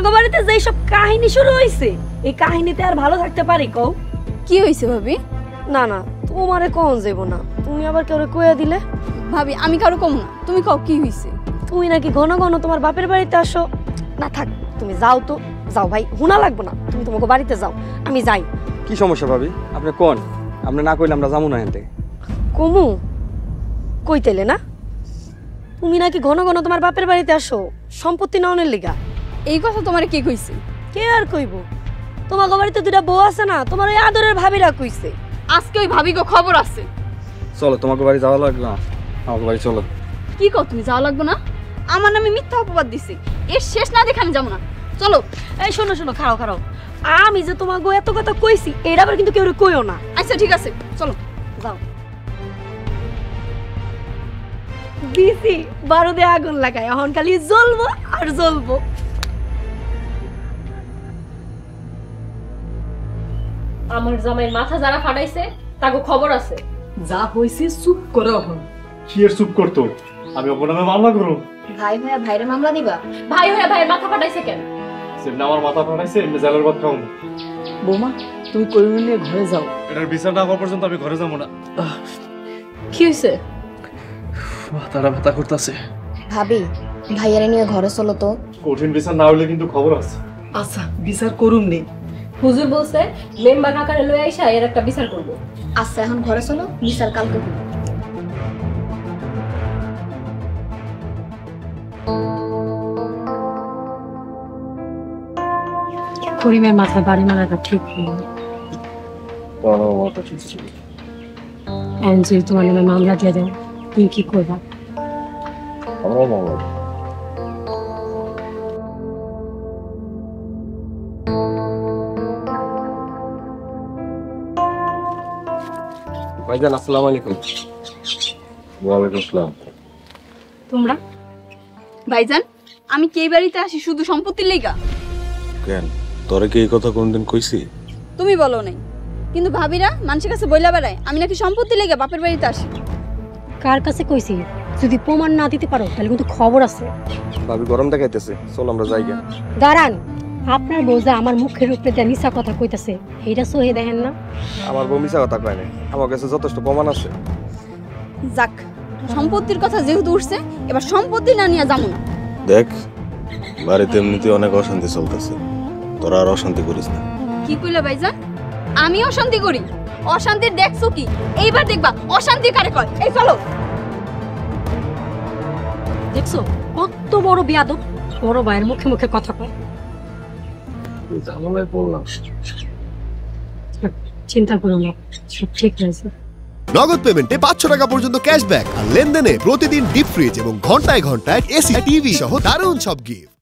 তোমাগো বাড়িতে যেই সব কাহিনী শুরু হইছে এই কাহিনীতে আর ভালো থাকতে পারি কও? কি হইছে ভাবি? না না তোমারে কোন যাইব না, তুমি আবার কেউ কইয়া দিলে। ভাবি আমি কারো কম না, তুমি কও কি হইছে? তুমি নাকি ঘন ঘন তোমার বাপের বাড়িতে আসো। না থাক, তুমি যাও তো, যাও ভাই, হুনা লাগবো না, তুমি তোমাকে বাড়িতে যাও, আমি যাই। কি সমস্যা ভাবি? আপনি কোন, আপনি না কইলে আমরা যাবো না এনতে। কমু কইতেলে না, তুমি নাকি ঘন ঘন তোমার বাপের বাড়িতে আসো সম্পত্তি নাওনের লিগা। এই কথা তোমারে কে কইছে? কে আর কইব, তোমাকে বাড়িতে দুইটা বউ আছে না, তোমার ওই আদরের ভাবিরা কইছে। আজকে ওই ভাবি গো খবর আছে। চলো তোমাকে বাড়ি যাওয়া লাগবে না, আমাকে বাড়ি চলো। কি কও তুমি যাওয়া লাগবে না? আমার নামে মিথ্যা অপবাদ দিছে, এর শেষ না দেখে আমি যাবো না। চলো। এই শোনো শোনো, খাও খাও, আমি যে তোমাকে এত কথা কইছি এটা আবার কিন্তু কেউ কইও না। আচ্ছা ঠিক আছে চলো যাও। দিছি বারুদে আগুন লাগায়, এখন খালি জ্বলবো আর জ্বলবো। আমার জামাইয়ের মাথা যারা ফাটাইছে তাকে খবর আছে। যা হইছে চুপ করো এখন। কি এর চুপ করতো? আমি ওর নামে মামলা করব। ভাই ভাইয়া ভাইরে মামলা দিবা? ভাই হয়ে ভাইয়ের মাথা ফাটাইছে কেন? সেমনি আমার মাথা ফাটাইছে, এমনি জেলের ভাত খাও। বৌমা তুমি করিম নিয়ে ঘরে যাও। এটার বিচার না হওয়া পর্যন্ত আমি ঘরে যাবো না। কি হইছে? মাথাটা ব্যথা করতেছে। ভাবি ভাইয়ারে নিয়ে ঘরে চলো তো। কঠিন বিচার না হলে কিন্তু খবর আছে। আচ্ছা বিচার করুম নি। হুজুর বলছে মেম্বার কাকারে লয়ে আইসা এর একটা বিচার করব। আচ্ছা এখন ঘরে চলো, বিচার কালকে করব। করিমের মাথায় বাড়ি মারাটা ঠিক হয়নি। যদি তোমার নামে মামলা দিয়ে দেয় তুমি কি করবা? ভাইজান আসসালামু আলাইকুম। ওয়ালাইকুম আসসালাম। তোমরা? ভাইজান আমি কে বাড়িতে আসি শুধু সম্পত্তির লেগা? কেন তোরে কি এই কথা কোনদিন কইছি? তুমি বলো নাই, কিন্তু ভাবিরা মানুষের কাছে বইলা বেড়ায় আমি নাকি সম্পত্তি লেগা বাপের বাড়িতে আসি। কার কাছে কইছি? যদি প্রমাণ না দিতে পারো তাহলে কিন্তু খবর আছে। ভাবি গরম দেখাইতেছে, চল আমরা যাই গে। দাঁড়ান, আপনার বউ যে আমার মুখের উপরে যা মিছা কথা কইতাছে এইটা সহে দেখেন না? আমার বউ মিছা কথা কয় না, আমার কাছে যথেষ্ট প্রমাণ আছে। যাক, সম্পত্তির কথা যেহেতু উঠছে এবার সম্পত্তি না নিয়ে যাবো না। দেখ বাড়িতে এমনিতে অনেক অশান্তি চলতেছে, তোরা আর অশান্তি করিস না। কি কইলা ভাইজান? আমি অশান্তি করি? অশান্তির দেখছো কি? এইবার দেখবা অশান্তি কারে কয়। এই চলো। দেখছো কত বড় বিয়াদব, বড় ভাইয়ের মুখে মুখে কথা কয়। চিন্তা করো না, সব ঠিক হয়েছে। নগদ পেমেন্টে 500 টাকা পর্যন্ত ক্যাশব্যাক আর লেনদেনে প্রতিদিন ডিপ ফ্রিজ এবং ঘন্টায় ঘন্টায় এসি টিভি সহ দারুণ সব গিফট।